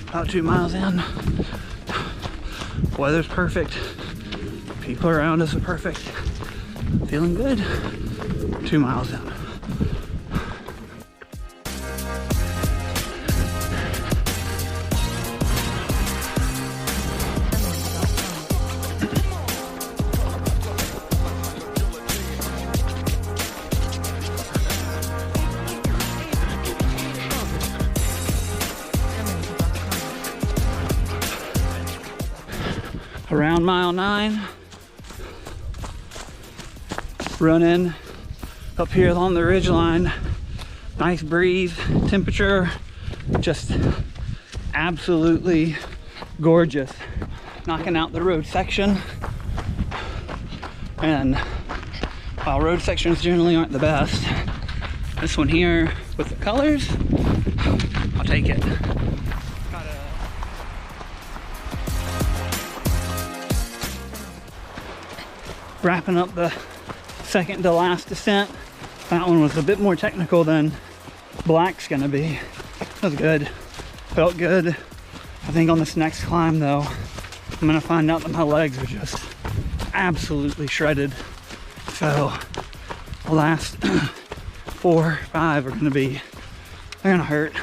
About 2 miles in. Weather's perfect. People around us are perfect. Feeling good. 2 miles in. Around mile 9, running up here along the ridge line. Nice breeze, temperature, just absolutely gorgeous. Knocking out the road section. And while road sections generally aren't the best, this one here with the colors, I'll take it. Wrapping up the second to last descent. That one was a bit more technical than black's gonna be. That was good, felt good. I think on this next climb though, I'm gonna find out that my legs are just absolutely shredded. So the last 4 or 5 are gonna hurt.